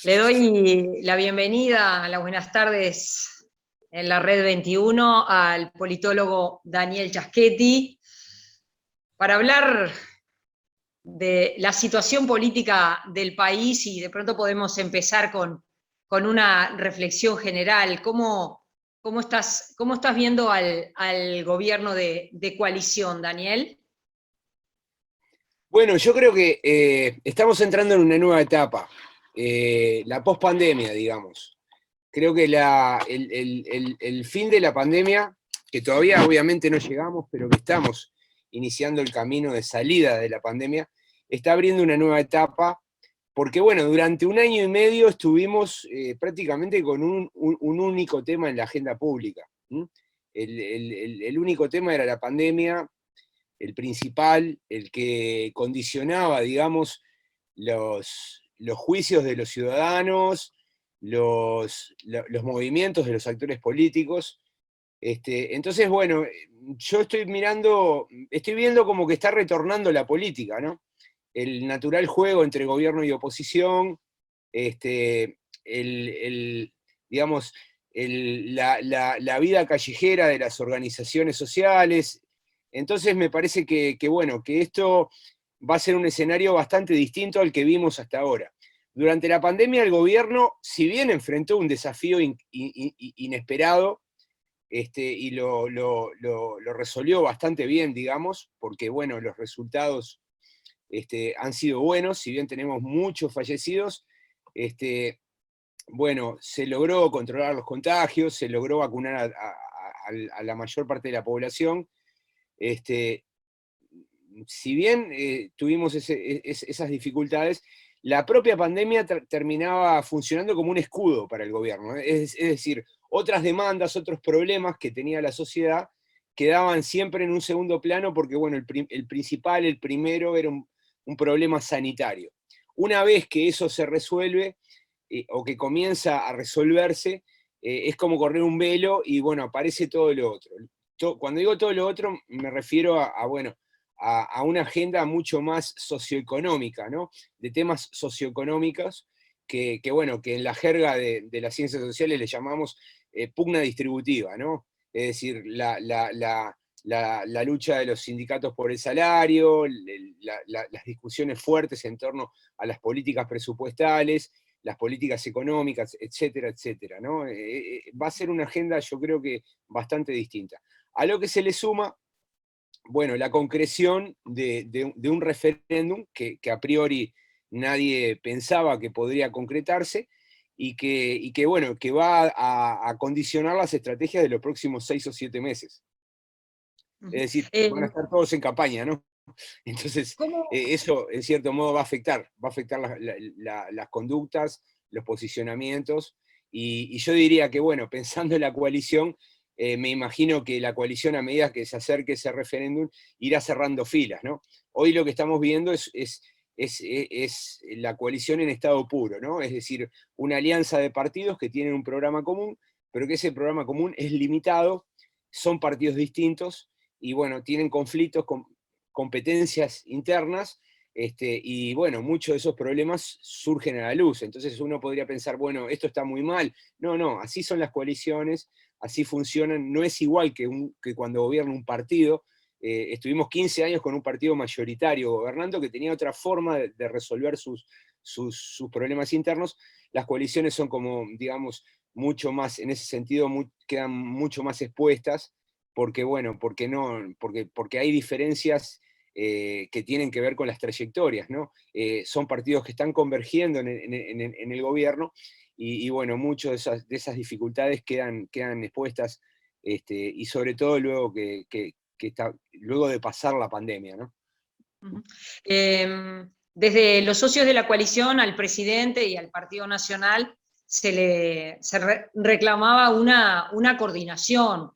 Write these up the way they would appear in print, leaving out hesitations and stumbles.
Le doy la bienvenida, las buenas tardes en la Red 21 al politólogo Daniel Chasquetti para hablar de la situación política del país, y de pronto podemos empezar con una reflexión general. ¿Cómo estás viendo al gobierno de coalición, Daniel? Bueno, yo creo que estamos entrando en una nueva etapa, la pospandemia, digamos. Creo que el fin de la pandemia, que todavía obviamente no llegamos, pero que estamos iniciando el camino de salida de la pandemia, está abriendo una nueva etapa, porque bueno, durante 1 año y medio estuvimos prácticamente con un único tema en la agenda pública. El único tema era la pandemia, el principal, el que condicionaba, digamos, los juicios de los ciudadanos, los movimientos de los actores políticos. Entonces, bueno, yo estoy viendo como que está retornando la política, ¿no? El natural juego entre gobierno y oposición, digamos, la vida callejera de las organizaciones sociales. Entonces me parece bueno, que esto va a ser un escenario bastante distinto al que vimos hasta ahora. Durante la pandemia el gobierno, si bien enfrentó un desafío inesperado, y lo resolvió bastante bien, digamos, porque bueno, los resultados han sido buenos, si bien tenemos muchos fallecidos, bueno, se logró controlar los contagios, se logró vacunar a la mayor parte de la población. Si bien tuvimos esas dificultades, la propia pandemia terminaba funcionando como un escudo para el gobierno. Es decir, otras demandas, otros problemas que tenía la sociedad quedaban siempre en un segundo plano porque, bueno, el principal, el primero, era un problema sanitario. Una vez que eso se resuelve, o que comienza a resolverse, es como correr un velo y, bueno, aparece todo lo otro. Cuando digo todo lo otro, me refiero bueno, a una agenda mucho más socioeconómica, ¿no? De temas socioeconómicos bueno, que en la jerga de las ciencias sociales le llamamos pugna distributiva, ¿no? Es decir, la lucha de los sindicatos por el salario, las discusiones fuertes en torno a las políticas presupuestales, las políticas económicas, etcétera, etcétera, ¿no? Va a ser una agenda, yo creo que bastante distinta. A lo que se le suma, bueno, la concreción de un referéndum que a priori nadie pensaba que podría concretarse, y que bueno, que va a condicionar las estrategias de los próximos 6 o 7 meses. Es decir, van a estar todos en campaña, ¿no? Entonces, eso en cierto modo va a afectar las conductas, los posicionamientos, y yo diría que, bueno, pensando en la coalición, me imagino que la coalición, a medida que se acerque ese referéndum, irá cerrando filas, ¿no? Hoy lo que estamos viendo es la coalición en estado puro, ¿no? Es decir, una alianza de partidos que tienen un programa común, pero que ese programa común es limitado, son partidos distintos, y bueno, tienen conflictos, competencias internas, y bueno, muchos de esos problemas surgen a la luz. Entonces uno podría pensar, bueno, esto está muy mal. No, así son las coaliciones, así funcionan. No es igual que cuando gobierna un partido. Estuvimos 15 años con un partido mayoritario gobernando que tenía otra forma de resolver sus problemas internos. Las coaliciones son como, digamos, mucho más, en ese sentido, quedan mucho más expuestas, porque bueno, porque hay diferencias que tienen que ver con las trayectorias, ¿no? Son partidos que están convergiendo en el gobierno, y bueno, muchas de esas dificultades quedan expuestas, y sobre todo luego luego de pasar la pandemia, ¿no? Desde los socios de la coalición al presidente y al Partido Nacional se reclamaba una coordinación.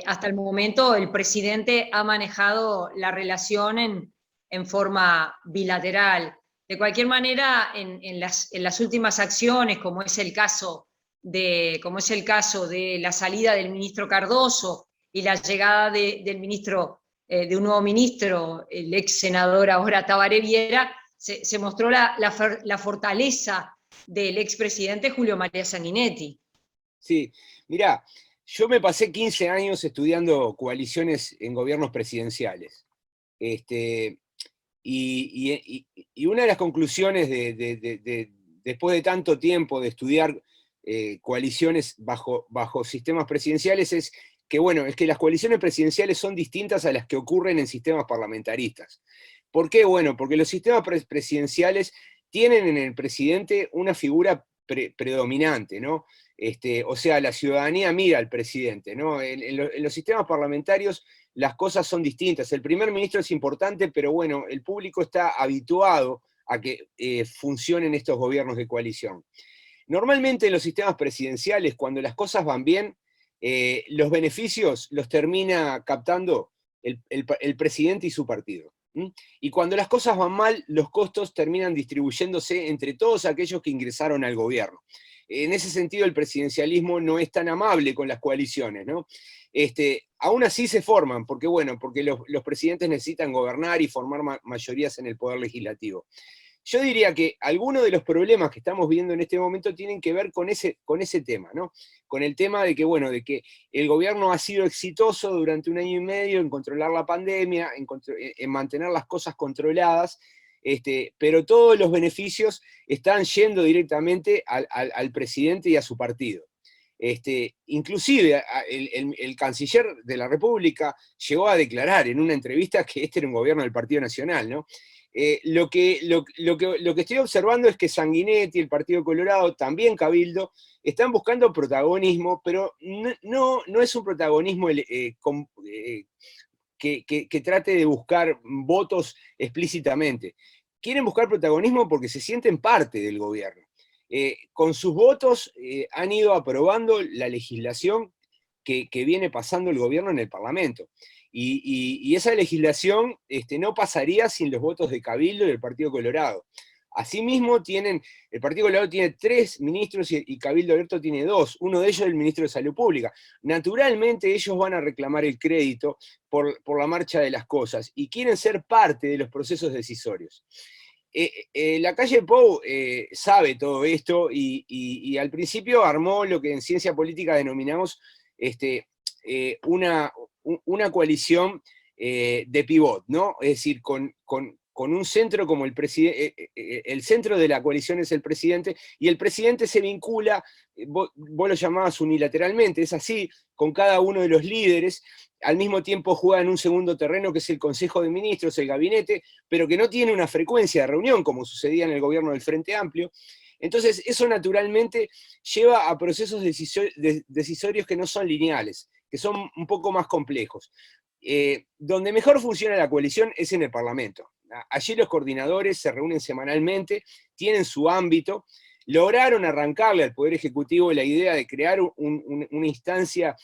Hasta el momento el presidente ha manejado la relación en forma bilateral. De cualquier manera, en las últimas acciones, como es el caso de la salida del ministro Cardoso y la llegada del ministro de un nuevo ministro, el ex senador ahora Tabaré Viera, se mostró la fortaleza del expresidente Julio María Sanguinetti. Sí, mirá, yo me pasé 15 años estudiando coaliciones en gobiernos presidenciales. Este, y una de las conclusiones después de tanto tiempo de estudiar coaliciones bajo sistemas presidenciales es que, bueno, es que las coaliciones presidenciales son distintas a las que ocurren en sistemas parlamentaristas. ¿Por qué? Bueno, porque los sistemas presidenciales tienen en el presidente una figura predominante, ¿no? O sea, la ciudadanía mira al presidente, ¿no? En los sistemas parlamentarios las cosas son distintas. El primer ministro es importante, pero bueno, el público está habituado a que funcionen estos gobiernos de coalición. Normalmente en los sistemas presidenciales, cuando las cosas van bien, los beneficios los termina captando el presidente y su partido. Y cuando las cosas van mal, los costos terminan distribuyéndose entre todos aquellos que ingresaron al gobierno. En ese sentido, el presidencialismo no es tan amable con las coaliciones, ¿no? Aún así se forman, porque bueno, porque los presidentes necesitan gobernar y formar mayorías en el poder legislativo. Yo diría que algunos de los problemas que estamos viendo en este momento tienen que ver con ese tema, ¿no? Con el tema de que, bueno, de que el gobierno ha sido exitoso durante 1 año y medio en controlar la pandemia, en mantener las cosas controladas, pero todos los beneficios están yendo directamente al presidente y a su partido. Inclusive el canciller de la República llegó a declarar en una entrevista que este era un gobierno del Partido Nacional, ¿no? Lo que estoy observando es que Sanguinetti, el Partido Colorado, también Cabildo, están buscando protagonismo, pero no es un protagonismo que trate de buscar votos explícitamente. Quieren buscar protagonismo porque se sienten parte del gobierno. Con sus votos han ido aprobando la legislación que viene pasando el gobierno en el Parlamento. Y esa legislación no pasaría sin los votos de Cabildo y del Partido Colorado. Asimismo, el Partido Colorado tiene 3 ministros y Cabildo Abierto tiene 2, uno de ellos es el ministro de Salud Pública. Naturalmente ellos van a reclamar el crédito por la marcha de las cosas y quieren ser parte de los procesos decisorios. La calle Pou sabe todo esto y al principio armó lo que en ciencia política denominamos una coalición de pivot, ¿no? Es decir, con un centro como el presidente, el centro de la coalición es el presidente, y el presidente se vincula, vos lo llamabas unilateralmente, es así, con cada uno de los líderes, al mismo tiempo juega en un segundo terreno que es el Consejo de Ministros, el gabinete, pero que no tiene una frecuencia de reunión, como sucedía en el gobierno del Frente Amplio. Entonces, eso naturalmente lleva a procesos decisorios que no son lineales, que son un poco más complejos. Donde mejor funciona la coalición es en el Parlamento. Allí los coordinadores se reúnen semanalmente, tienen su ámbito, lograron arrancarle al Poder Ejecutivo la idea de crear una instancia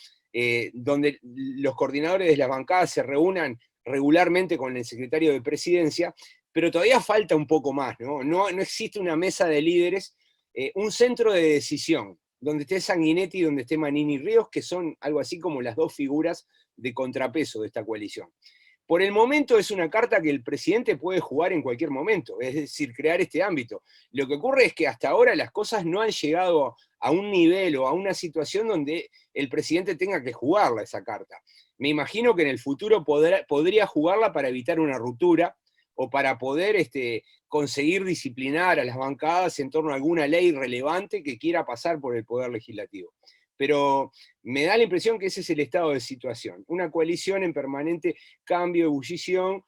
donde los coordinadores de las bancadas se reúnan regularmente con el secretario de Presidencia, pero todavía falta un poco más, ¿no? No existe una mesa de líderes, un centro de decisión, donde esté Sanguinetti y donde esté Manini Ríos, que son algo así como las 2 figuras de contrapeso de esta coalición. Por el momento es una carta que el presidente puede jugar en cualquier momento, es decir, crear este ámbito. Lo que ocurre es que hasta ahora las cosas no han llegado a un nivel o a una situación donde el presidente tenga que jugarla esa carta. Me imagino que en el futuro podría jugarla para evitar una ruptura, o para poder conseguir disciplinar a las bancadas en torno a alguna ley relevante que quiera pasar por el Poder Legislativo. Pero me da la impresión que ese es el estado de situación. Una coalición en permanente cambio, ebullición,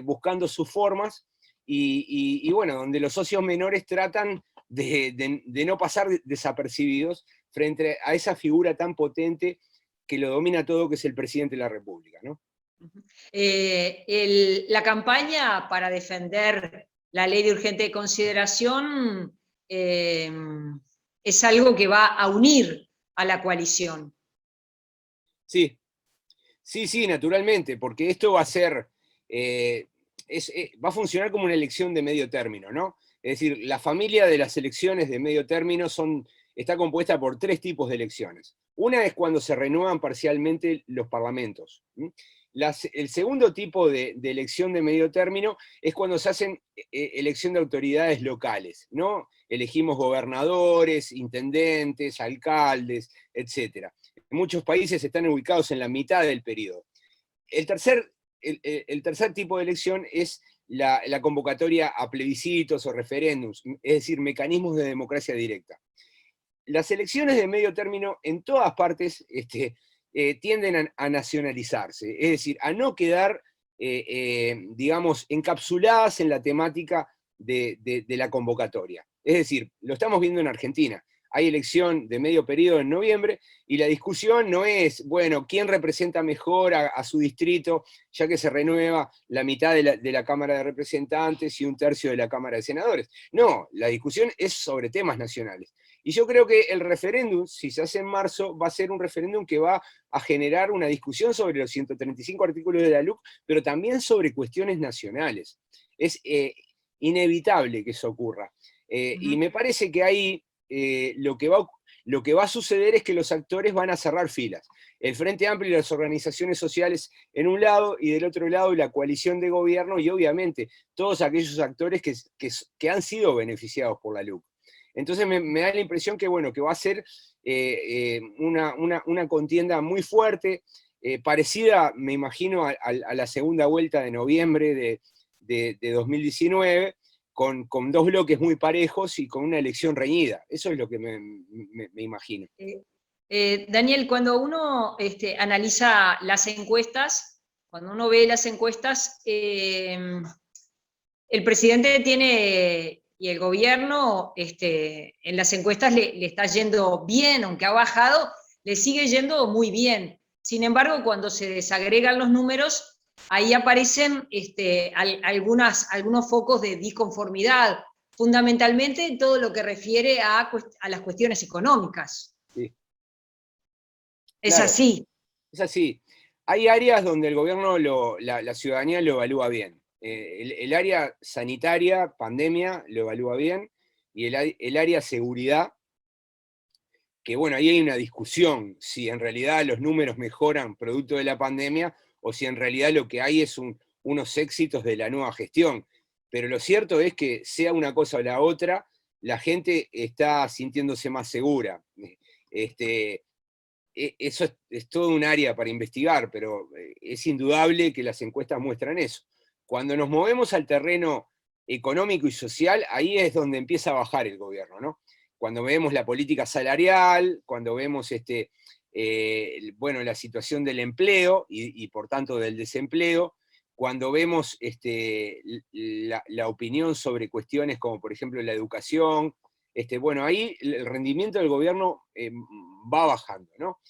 buscando sus formas, y bueno, donde los socios menores tratan de no pasar desapercibidos frente a esa figura tan potente que lo domina todo, que es el presidente de la República, ¿no? La campaña para defender la ley de urgente consideración es algo que va a unir a la coalición. Sí, naturalmente, porque esto va a ser, va a funcionar como una elección de medio término, ¿no? Es decir, la familia de las elecciones de medio término está compuesta por 3 tipos de elecciones. Una es cuando se renuevan parcialmente los parlamentos, El segundo tipo de elección de medio término es cuando se hacen elección de autoridades locales, ¿no? Elegimos gobernadores, intendentes, alcaldes, etc. Muchos países están ubicados en la mitad del periodo. El tercer tipo de elección es la convocatoria a plebiscitos o referéndums, es decir, mecanismos de democracia directa. Las elecciones de medio término en todas partes tienden a nacionalizarse, es decir, a no quedar, digamos, encapsuladas en la temática de la convocatoria. Es decir, lo estamos viendo en Argentina. Hay elección de medio periodo en noviembre y la discusión no es, bueno, quién representa mejor a su distrito, ya que se renueva la mitad de la Cámara de Representantes y un tercio de la Cámara de Senadores. No, la discusión es sobre temas nacionales. Y yo creo que el referéndum, si se hace en marzo, va a ser un referéndum que va a generar una discusión sobre los 135 artículos de la LUC, pero también sobre cuestiones nacionales. Es inevitable que eso ocurra. Y me parece que ahí lo que va a suceder es que los actores van a cerrar filas. El Frente Amplio y las organizaciones sociales en un lado, y del otro lado la coalición de gobierno, y obviamente todos aquellos actores que han sido beneficiados por la LUC. Entonces me da la impresión que, bueno, que va a ser una contienda muy fuerte, parecida, me imagino, a la segunda vuelta de noviembre de 2019, con dos bloques muy parejos y con una elección reñida. Eso es lo que me imagino. Daniel, cuando uno analiza las encuestas, cuando uno ve las encuestas, el presidente tiene, y el gobierno, en las encuestas le está yendo bien, aunque ha bajado, le sigue yendo muy bien. Sin embargo, cuando se desagregan los números, ahí aparecen algunos focos de disconformidad, fundamentalmente en todo lo que refiere a las cuestiones económicas. Sí. Es Claro, así. es así. Hay áreas donde el gobierno, la ciudadanía lo evalúa bien. El área sanitaria, pandemia, lo evalúa bien, y el área seguridad, que bueno, ahí hay una discusión, si en realidad los números mejoran producto de la pandemia, o si en realidad lo que hay es unos éxitos de la nueva gestión. Pero lo cierto es que sea una cosa o la otra, la gente está sintiéndose más segura. Eso es todo un área para investigar, pero es indudable que las encuestas muestran eso. Cuando nos movemos al terreno económico y social, ahí es donde empieza a bajar el gobierno, ¿no? Cuando vemos la política salarial, cuando vemos bueno, la situación del empleo y por tanto del desempleo, cuando vemos la opinión sobre cuestiones como por ejemplo la educación, bueno, ahí el rendimiento del gobierno va bajando, ¿no?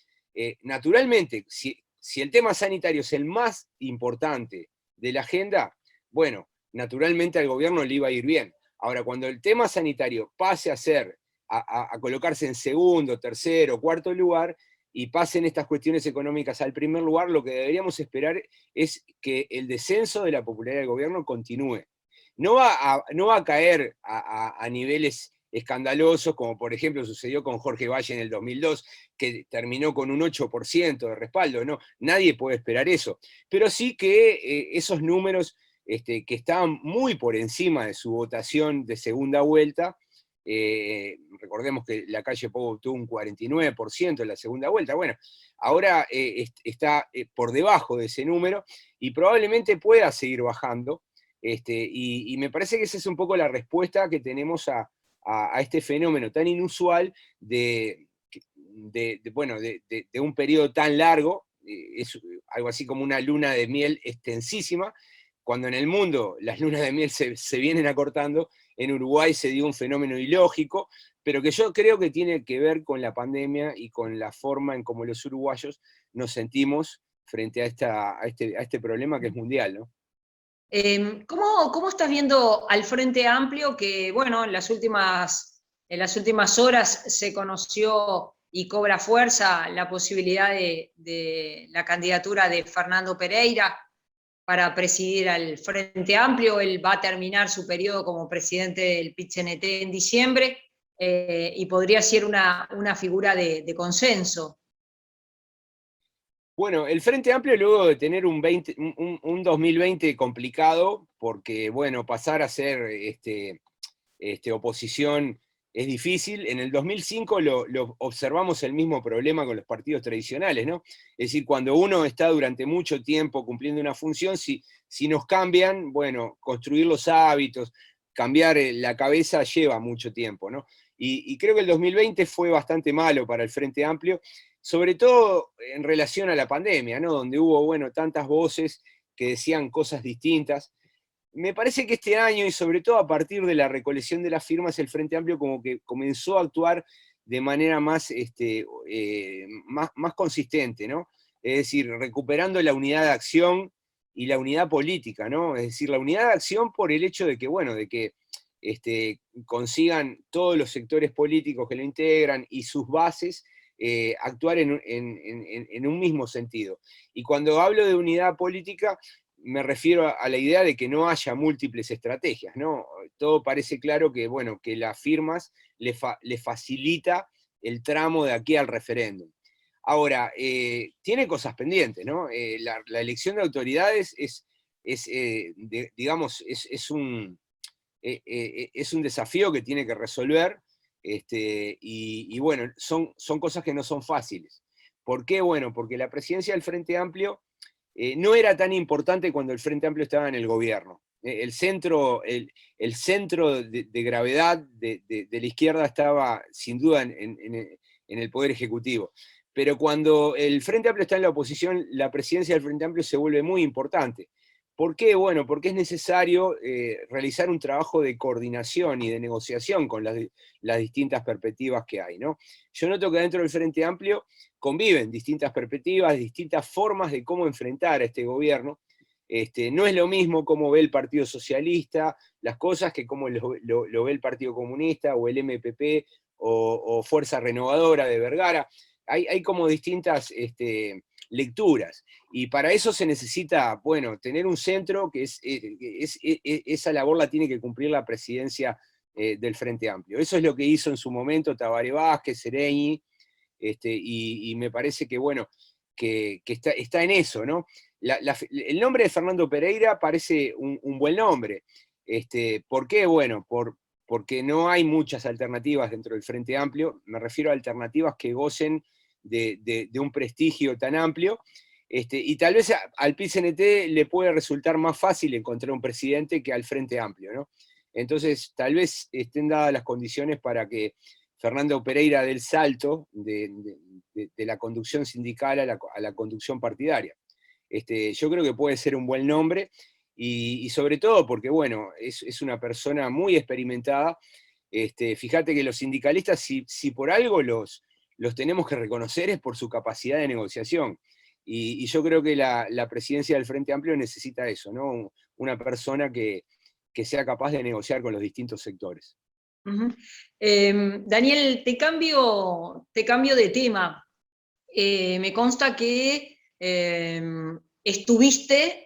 Naturalmente, si el tema sanitario es el más importante de la agenda, bueno, naturalmente al gobierno le iba a ir bien. Ahora, cuando el tema sanitario pase a colocarse en segundo, tercero, cuarto lugar, y pasen estas cuestiones económicas al primer lugar, lo que deberíamos esperar es que el descenso de la popularidad del gobierno continúe. No va a caer a niveles escandalosos, como por ejemplo sucedió con Jorge Valle en el 2002, que terminó con un 8% de respaldo, ¿no? Nadie puede esperar eso. Pero sí que esos números que estaban muy por encima de su votación de segunda vuelta, recordemos que la calle Pou obtuvo un 49% en la segunda vuelta, bueno, ahora está por debajo de ese número y probablemente pueda seguir bajando, y me parece que esa es un poco la respuesta que tenemos a este fenómeno tan inusual bueno, de un periodo tan largo. Es algo así como una luna de miel extensísima. Cuando en el mundo las lunas de miel se vienen acortando, en Uruguay se dio un fenómeno ilógico, pero que yo creo que tiene que ver con la pandemia y con la forma en cómo los uruguayos nos sentimos frente a este problema que es mundial, ¿no? ¿Cómo estás viendo al Frente Amplio que, bueno, en las últimas horas se conoció y cobra fuerza la posibilidad de la candidatura de Fernando Pereira para presidir al Frente Amplio? Él va a terminar su periodo como presidente del PIT-CNT en diciembre, y podría ser una figura de consenso. Bueno, el Frente Amplio luego de tener un 2020 complicado, porque bueno, pasar a ser oposición es difícil. En el 2005 lo observamos el mismo problema con los partidos tradicionales, ¿no? Es decir, cuando uno está durante mucho tiempo cumpliendo una función, si nos cambian, bueno, construir los hábitos, cambiar la cabeza lleva mucho tiempo, ¿no? Y creo que el 2020 fue bastante malo para el Frente Amplio, sobre todo en relación a la pandemia, ¿no? Donde hubo, bueno, tantas voces que decían cosas distintas. Me parece que este año, y sobre todo a partir de la recolección de las firmas, el Frente Amplio como que comenzó a actuar de manera más consistente, ¿no? Es decir, recuperando la unidad de acción y la unidad política, ¿no? Es decir, la unidad de acción por el hecho de que, bueno, de que consigan todos los sectores políticos que lo integran y sus bases actuar en un mismo sentido. Y cuando hablo de unidad política, me refiero a la idea de que no haya múltiples estrategias, ¿no? Todo parece claro que, bueno, que las firmas le facilita el tramo de aquí al referéndum. Ahora, tiene cosas pendientes, ¿no? La elección de autoridades digamos, es un desafío que tiene que resolver, y bueno, son cosas que no son fáciles. ¿Por qué? Bueno, porque la presidencia del Frente Amplio no era tan importante cuando el Frente Amplio estaba en el gobierno. El centro de gravedad de la izquierda estaba sin duda en el Poder Ejecutivo. Pero cuando el Frente Amplio está en la oposición, la presidencia del Frente Amplio se vuelve muy importante. ¿Por qué? Bueno, porque es necesario realizar un trabajo de coordinación y de negociación con las distintas perspectivas que hay, ¿no? Yo noto que dentro del Frente Amplio conviven distintas perspectivas, distintas formas de cómo enfrentar a este gobierno. No es lo mismo cómo ve el Partido Socialista las cosas que cómo lo ve el Partido Comunista o el MPP o Fuerza Renovadora de Vergara. Hay como distintas lecturas. Y para eso se necesita, bueno, tener un centro que esa labor la tiene que cumplir la presidencia del Frente Amplio. Eso es lo que hizo en su momento Tabaré Vázquez, Sereñi, y me parece que, bueno, que está en eso, ¿no? El nombre de Fernando Pereira parece un buen nombre. ¿Por qué? Bueno, porque no hay muchas alternativas dentro del Frente Amplio, me refiero a alternativas que gocen de un prestigio tan amplio, y tal vez al PCNT le puede resultar más fácil encontrar un presidente que al Frente Amplio, ¿no? Entonces, tal vez estén dadas las condiciones para que Fernando Pereira dé el salto de la conducción sindical a la conducción partidaria. Yo creo que puede ser un buen nombre, y sobre todo porque, bueno, es una persona muy experimentada. Fíjate que los sindicalistas, si por algo los tenemos que reconocer, es por su capacidad de negociación. Y yo creo que la presidencia del Frente Amplio necesita eso, ¿no? Una persona que sea capaz de negociar con los distintos sectores. Uh-huh. Daniel, te cambio de tema. Me consta que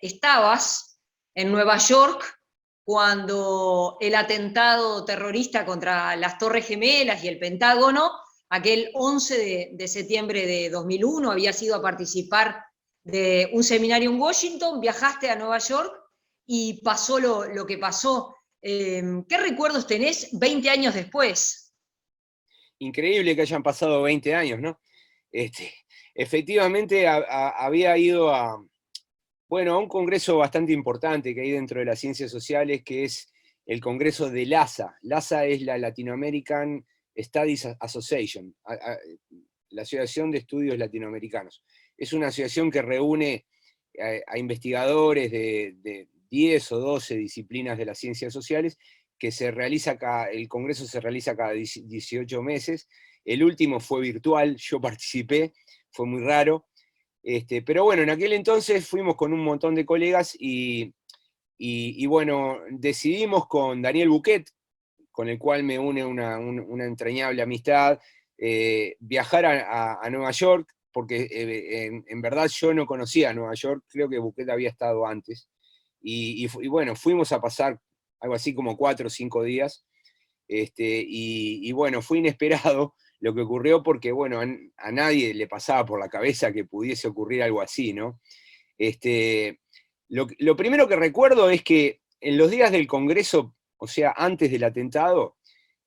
estabas en Nueva York cuando el atentado terrorista contra las Torres Gemelas y el Pentágono, aquel 11 de septiembre de 2001, habías ido a participar de un seminario en Washington, viajaste a Nueva York y pasó lo que pasó. ¿Qué recuerdos tenés 20 años después? Increíble que hayan pasado 20 años, ¿no? Efectivamente había ido bueno, a un congreso bastante importante que hay dentro de las ciencias sociales, que es el congreso de LASA. LASA es la Latin American Studies Association, la Asociación de Estudios Latinoamericanos. Es una asociación que reúne a investigadores de 10 o 12 disciplinas de las ciencias sociales, que el congreso se realiza cada 18 meses. El último fue virtual, yo participé, fue muy raro. Pero bueno, en aquel entonces fuimos con un montón de colegas y bueno, decidimos con Daniel Buquet, con el cual me une una entrañable amistad, viajar a Nueva York, porque en verdad yo no conocía Nueva York, creo que Buquet había estado antes, y bueno, fuimos a pasar algo así como 4 o 5 días, y bueno, fue inesperado lo que ocurrió porque, bueno, a nadie le pasaba por la cabeza que pudiese ocurrir algo así, ¿no? Lo primero que recuerdo es que en los días del Congreso, o sea, antes del atentado,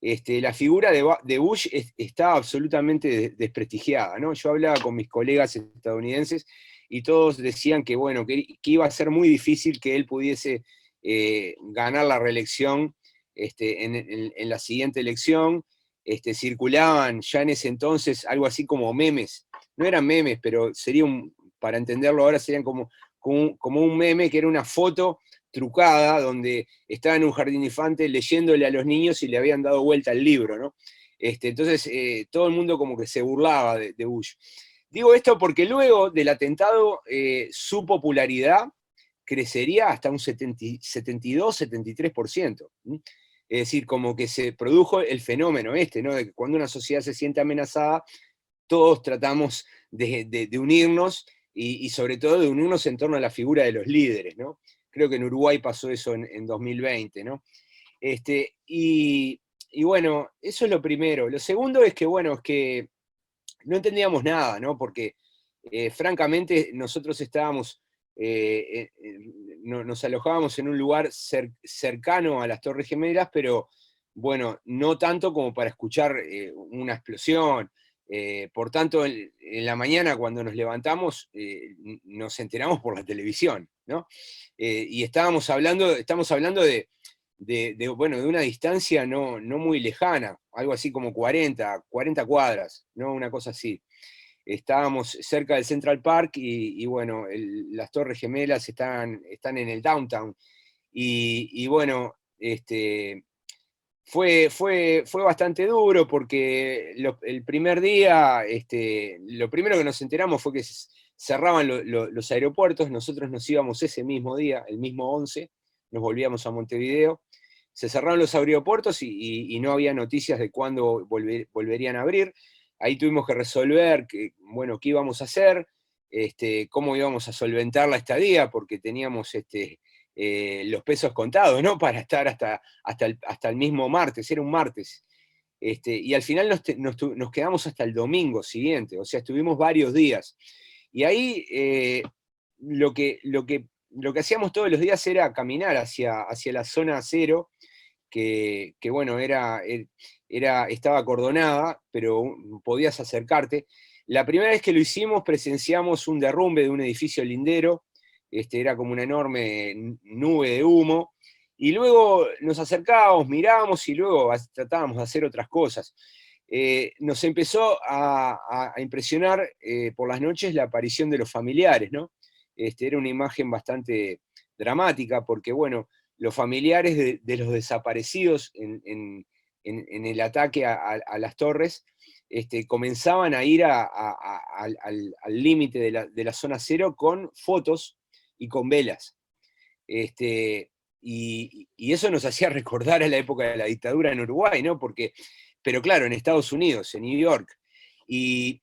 la figura de Bush estaba absolutamente desprestigiada, ¿no? Yo hablaba con mis colegas estadounidenses y todos decían que, bueno, que iba a ser muy difícil que él pudiese ganar la reelección en la siguiente elección. Circulaban ya en ese entonces algo así como memes, no eran memes, pero para entenderlo ahora serían como un meme que era una foto trucada, donde estaba en un jardín infante leyéndole a los niños y le habían dado vuelta al libro, ¿no? Entonces, todo el mundo como que se burlaba de Bush. Digo esto porque luego del atentado, su popularidad crecería hasta un 72-73%. Es decir, como que se produjo el fenómeno ¿no? De que cuando una sociedad se siente amenazada, todos tratamos de unirnos y sobre todo de unirnos en torno a la figura de los líderes, ¿no? Creo que en Uruguay pasó eso en 2020, ¿no? Y bueno, eso es lo primero. Lo segundo es que, bueno, es que no entendíamos nada, ¿no? Porque francamente nosotros estábamos, nos alojábamos en un lugar cercano a las Torres Gemelas, pero bueno, no tanto como para escuchar una explosión. Por tanto, en la mañana cuando nos levantamos, nos enteramos por la televisión, ¿no? Y estamos hablando bueno, de una distancia no muy lejana, algo así como 40 cuadras, ¿no? Una cosa así. Estábamos cerca del Central Park y bueno, las Torres Gemelas están en el downtown. Y bueno, fue bastante duro porque el primer día, lo primero que nos enteramos fue que cerraban los aeropuertos. Nosotros nos íbamos ese mismo día, el mismo 11, nos volvíamos a Montevideo. Se cerraron los aeropuertos y no había noticias de cuándo volverían a abrir. Ahí tuvimos que resolver bueno, qué íbamos a hacer, cómo íbamos a solventar la estadía, porque teníamos los pesos contados, ¿no? Para estar hasta el mismo martes, era un martes. Y al final nos quedamos hasta el domingo siguiente, o sea, estuvimos varios días. Y ahí lo que hacíamos todos los días era caminar hacia la zona cero, que bueno, estaba acordonada, pero podías acercarte. La primera vez que lo hicimos presenciamos un derrumbe de un edificio lindero, era como una enorme nube de humo, y luego nos acercábamos, mirábamos y luego tratábamos de hacer otras cosas. Nos empezó a impresionar por las noches la aparición de los familiares, ¿no? Era una imagen bastante dramática porque, bueno, los familiares de los desaparecidos en el ataque a las torres, comenzaban a ir al límite de la zona cero con fotos y con velas. Y eso nos hacía recordar a la época de la dictadura en Uruguay, ¿no? Pero claro, en Estados Unidos, en New York. Y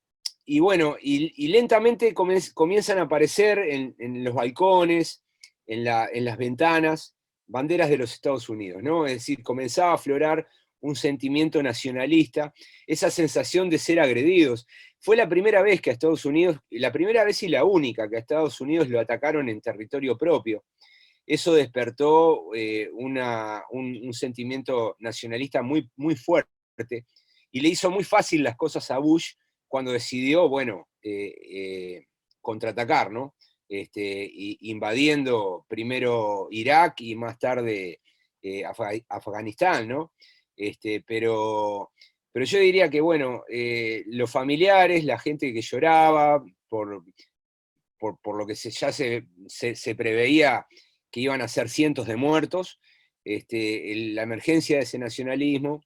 bueno, y lentamente comienzan a aparecer en los balcones, en las ventanas, banderas de los Estados Unidos, ¿no? Es decir, comenzaba a aflorar un sentimiento nacionalista, esa sensación de ser agredidos. Fue la primera vez que a Estados Unidos, la primera vez y la única que a Estados Unidos lo atacaron en territorio propio. Eso despertó un sentimiento nacionalista muy, muy fuerte y le hizo muy fácil las cosas a Bush cuando decidió, bueno, contraatacar, ¿no? Invadiendo primero Irak y más tarde Afganistán, ¿no? Pero yo diría que, bueno, los familiares, la gente que lloraba por lo que ya se preveía que iban a ser cientos de muertos, la emergencia de ese nacionalismo,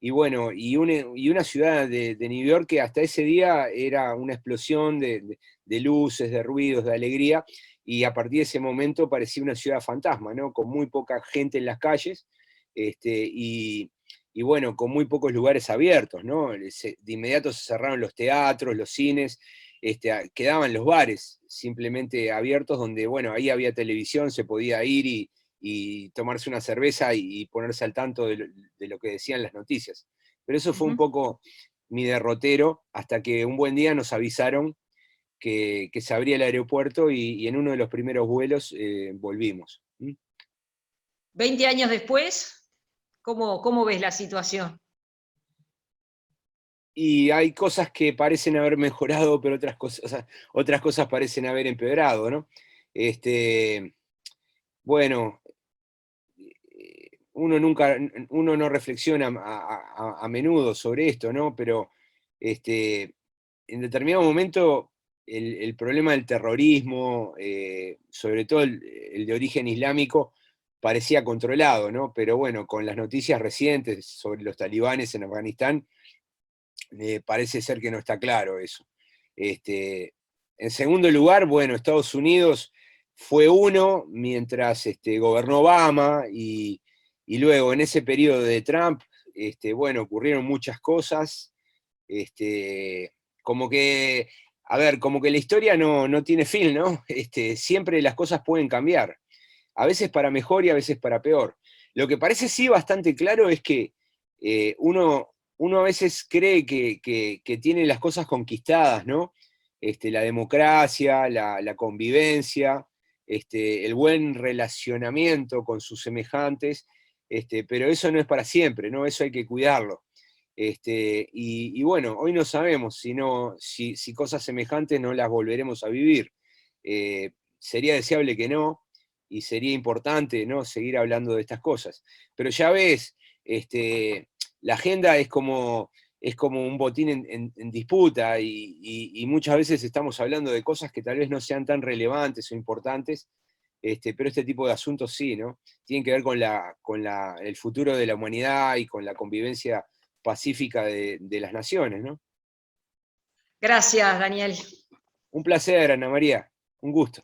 y bueno, y una ciudad de New York que hasta ese día era una explosión de luces, de ruidos, de alegría, y a partir de ese momento parecía una ciudad fantasma, ¿no? Con muy poca gente en las calles, y bueno, con muy pocos lugares abiertos, ¿no? De inmediato se cerraron los teatros, los cines, quedaban los bares simplemente abiertos donde, bueno, ahí había televisión, se podía ir y tomarse una cerveza y ponerse al tanto de lo que decían las noticias. Pero eso fue un poco mi derrotero, hasta que un buen día nos avisaron que se abría el aeropuerto y en uno de los primeros vuelos volvimos. 20 años después, ¿cómo ves la situación? Y hay cosas que parecen haber mejorado, pero otras cosas parecen haber empeorado, ¿no? Bueno, uno no reflexiona a menudo sobre esto, ¿no? Pero en determinado momento el problema del terrorismo, sobre todo el de origen islámico, parecía controlado, ¿no? Pero bueno, con las noticias recientes sobre los talibanes en Afganistán, parece ser que no está claro eso. En segundo lugar, bueno, Estados Unidos fue uno mientras gobernó Obama y luego en ese periodo de Trump, bueno, ocurrieron muchas cosas, como que, a ver, como que la historia no tiene fin, ¿no? Siempre las cosas pueden cambiar, a veces para mejor y a veces para peor. Lo que parece sí bastante claro es que uno a veces cree que tiene las cosas conquistadas, ¿no? La democracia, la convivencia, el buen relacionamiento con sus semejantes, pero eso no es para siempre, ¿no? Eso hay que cuidarlo. Y bueno, hoy no sabemos si cosas semejantes no las volveremos a vivir. Sería deseable que no, y sería importante, ¿no?, seguir hablando de estas cosas. Pero ya ves, la agenda es como un botín en disputa y muchas veces estamos hablando de cosas que tal vez no sean tan relevantes o importantes, pero este tipo de asuntos sí, ¿no? Tienen que ver con el futuro de la humanidad y con la convivencia pacífica de las naciones, ¿no? Gracias, Daniel. Un placer, Ana María, un gusto.